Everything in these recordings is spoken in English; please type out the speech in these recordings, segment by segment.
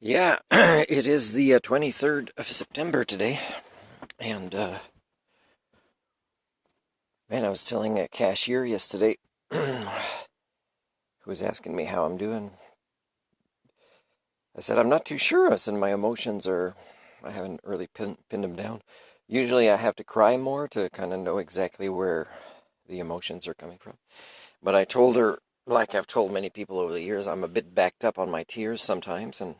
Yeah, it is the 23rd of September today, and man, I was telling a cashier yesterday who was asking me how I'm doing. I said, I'm not too sure. I said, my emotions are, I haven't really pinned them down. Usually I have to cry more to kind of know exactly where the emotions are coming from. But I told her, like I've told many people over the years, I'm a bit backed up on my tears sometimes, and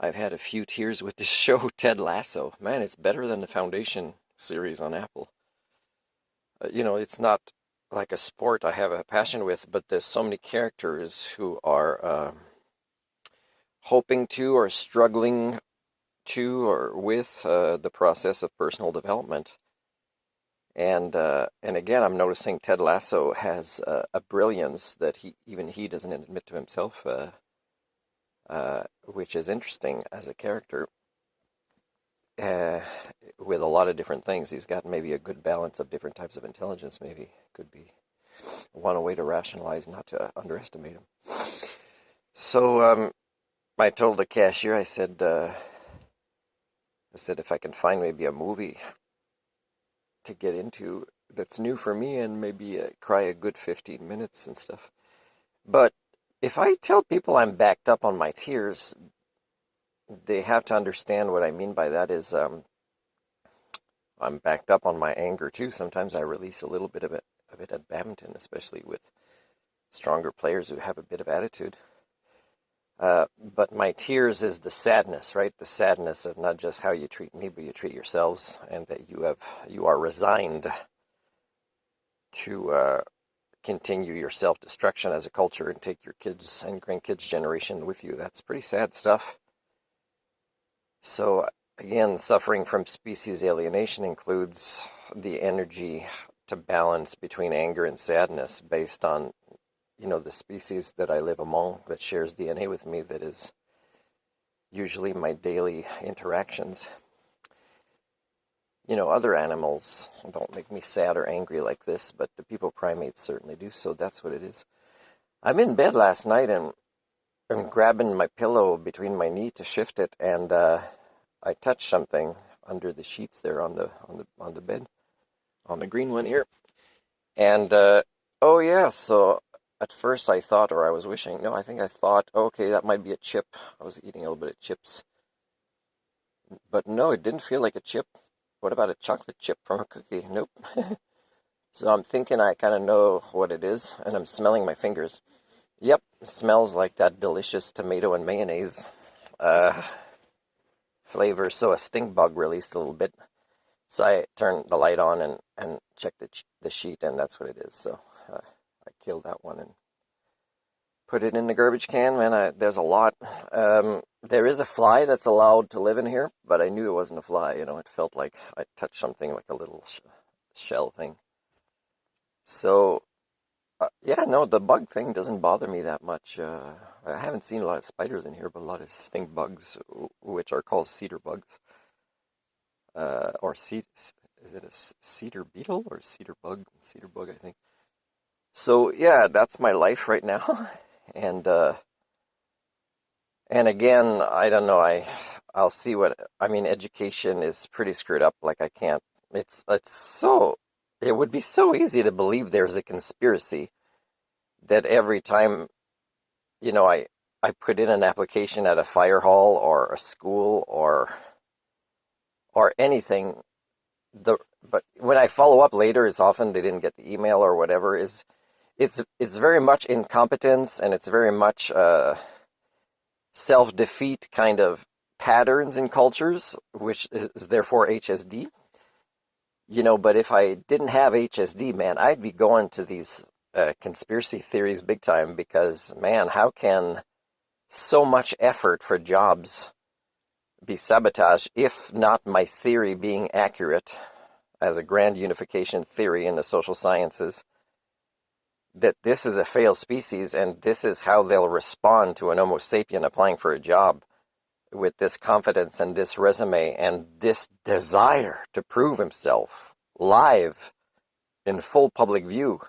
I've had a few tears with this show, Ted Lasso. Man, it's better than the Foundation series on Apple. It's not like a sport I have a passion with, but there's so many characters who are hoping to or struggling to or with the process of personal development. And again, I'm noticing Ted Lasso has a brilliance that he doesn't admit to himself, which is interesting as a character. Uh, with a lot of different things, he's got maybe a good balance of different types of intelligence. Maybe could be one way to rationalize not to underestimate him. So I told the cashier, I said if I can find maybe a movie to get into that's new for me and maybe cry a good 15 minutes and stuff. But if I tell people I'm backed up on my tears, they have to understand what I mean by that is I'm backed up on my anger too. Sometimes I release a little bit of it at badminton, especially with stronger players who have a bit of attitude. But my tears is the sadness, right? The sadness of not just how you treat me, but you treat yourselves, and that you are resigned to continue your self-destruction as a culture and take your kids and grandkids' generation with you. That's pretty sad stuff. So again, suffering from species alienation includes the energy to balance between anger and sadness based on the species that I live among that shares DNA with me, that is usually my daily interactions. Other animals don't make me sad or angry like this, but the people primates certainly do, so that's what it is. I'm in bed last night and I'm grabbing my pillow between my knee to shift it, and I touched something under the sheets there on the bed, on the green one here. And oh yeah, so at first I thought, or I was wishing, no, I think I thought, okay, that might be a chip. I was eating a little bit of chips. But no, it didn't feel like a chip. What about a chocolate chip from a cookie? Nope. So I'm thinking I kind of know what it is, and I'm smelling my fingers. Yep, it smells like that delicious tomato and mayonnaise flavor. So a stink bug released a little bit. So I turned the light on and checked the sheet, and that's what it is. So I killed that one and put it in the garbage can. Man, there's a lot. There is a fly that's allowed to live in here, but I knew it wasn't a fly. It felt like I touched something like a little shell thing. So, yeah, no, the bug thing doesn't bother me that much. I haven't seen a lot of spiders in here, but a lot of stink bugs, which are called cedar bugs. Or is it a cedar beetle or cedar bug? Cedar bug, I think. So, yeah, that's my life right now. And again, I don't know. I'll see I mean. Education is pretty screwed up. Like I can't. It's so. It would be so easy to believe there's a conspiracy that every time I put in an application at a fire hall or a school or anything. But when I follow up later, it's often they didn't get the email or whatever. It's very much incompetence, and it's very much self-defeat kind of patterns in cultures, which is therefore HSD. But if I didn't have HSD, man, I'd be going to these conspiracy theories big time, because, man, how can so much effort for jobs be sabotaged, if not my theory being accurate as a Grand-Unification theory in the social sciences, that this is a failed species and this is how they'll respond to an Homo sapien applying for a job, with this confidence and this resume and this desire to prove himself live in full public view.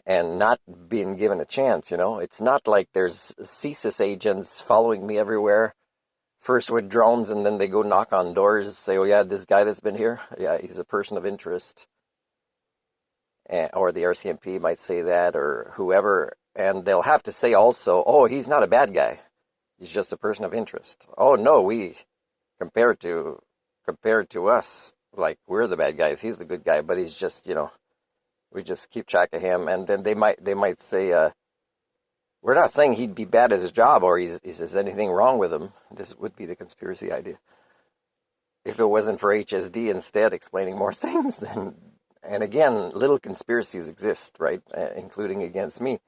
and not being given a chance, It's not like there's CSIS agents following me everywhere, first with drones, and then they go knock on doors, say, oh yeah, this guy that's been here, yeah, he's a person of interest. Or the RCMP might say that, or whoever, and they'll have to say also, oh, he's not a bad guy. He's just a person of interest. Oh no, compared to us, like we're the bad guys. He's the good guy, but he's just, we just keep track of him. And then they might say, we're not saying he'd be bad at his job or is anything wrong with him. This would be the conspiracy idea. If it wasn't for HSD instead explaining more things, then, and again, little conspiracies exist, right? Including against me.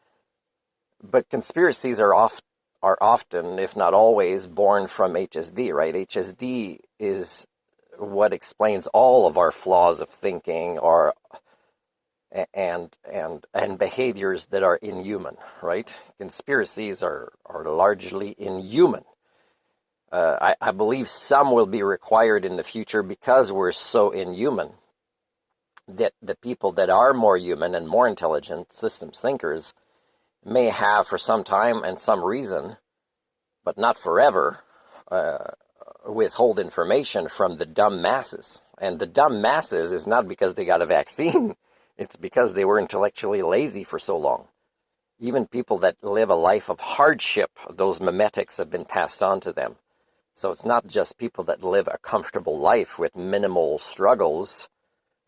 But conspiracies are often, if not always, born from HSD, right? HSD is what explains all of our flaws of thinking and behaviors that are inhuman, right? Conspiracies are largely inhuman. I believe some will be required in the future because we're so inhuman that the people that are more human and more intelligent systems thinkers may have for some time and some reason, but not forever, withhold information from the dumb masses. And the dumb masses is not because they got a vaccine. It's because they were intellectually lazy for so long. Even people that live a life of hardship, those memetics have been passed on to them. So it's not just people that live a comfortable life with minimal struggles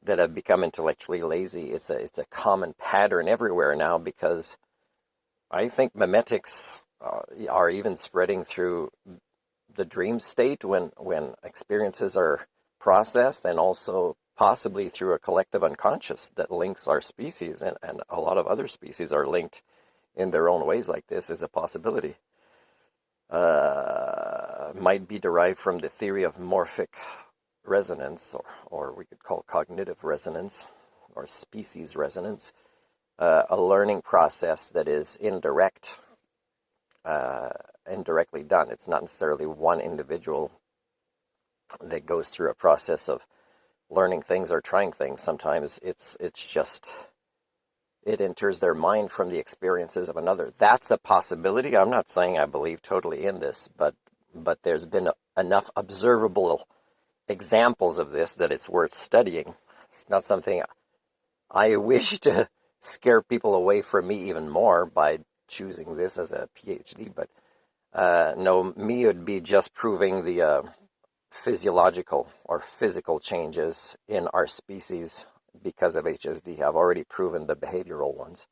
that have become intellectually lazy. It's a common pattern everywhere now, because I think memetics are even spreading through the dream state when experiences are processed, and also possibly through a collective unconscious that links our species, and a lot of other species are linked in their own ways like this is a possibility. Might be derived from the theory of morphic resonance, or we could call cognitive resonance, or species resonance, a learning process that is indirectly done. It's not necessarily one individual that goes through a process of learning things or trying things. Sometimes it's just, it enters their mind from the experiences of another. That's a possibility. I'm not saying I believe totally in this, but there's been enough observable examples of this that it's worth studying. It's not something I wish to scare people away from me even more by choosing this as a PhD, but no, me would be just proving the physiological or physical changes in our species because of HSD. I've already proven the behavioral ones.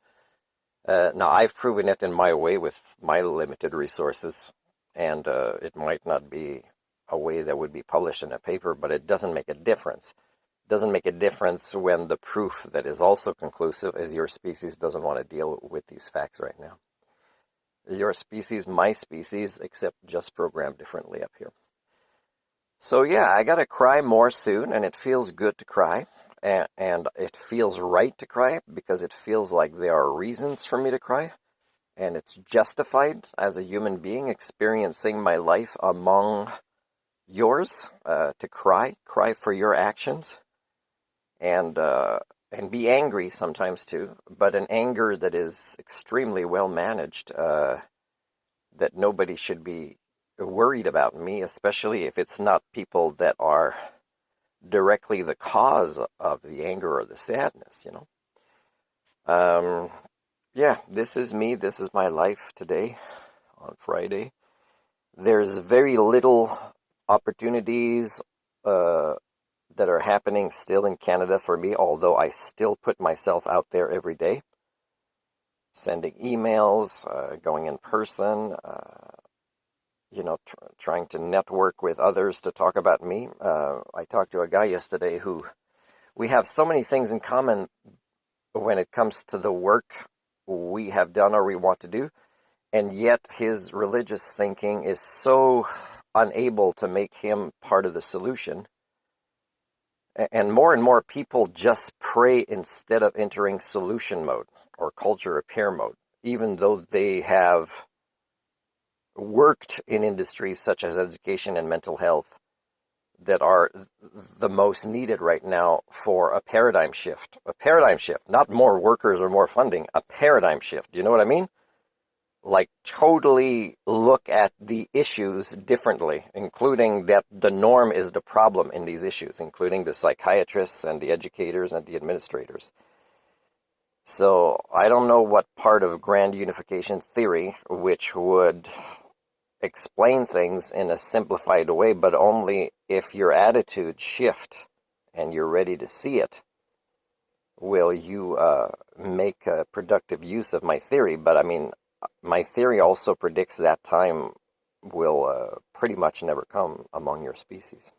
Now, I've proven it in my way with my limited resources, and it might not be a way that would be published in a paper, but it doesn't make a difference. It doesn't make a difference when the proof that is also conclusive is your species doesn't want to deal with these facts right now. Your species, my species, except just programmed differently up here. So yeah, I gotta cry more soon, and it feels good to cry, and it feels right to cry because it feels like there are reasons for me to cry, and it's justified as a human being experiencing my life among yours, to cry for your actions, and be angry sometimes too, but an anger that is extremely well managed, that nobody should be worried about me, especially if it's not people that are directly the cause of the anger or the sadness, Yeah, this is me. This is my life today on Friday. There's very little opportunities that are happening still in Canada for me, although I still put myself out there every day, sending emails, going in person, trying to network with others to talk about me. I talked to a guy yesterday who, we have so many things in common when it comes to the work we have done or we want to do, and yet his religious thinking is so unable to make him part of the solution. And more people just pray instead of entering solution mode or culture repair mode, even though they have worked in industries such as education and mental health that are the most needed right now for a paradigm shift. A paradigm shift, not more workers or more funding, a paradigm shift. Do you know what I mean? Like totally look at the issues differently, including that the norm is the problem in these issues, including the psychiatrists and the educators and the administrators. So I don't know what part of Grand-Unification theory which would explain things in a simplified way, but only if your attitude shift and you're ready to see it will you make a productive use of my theory. But I mean, my theory also predicts that time will pretty much never come among your species.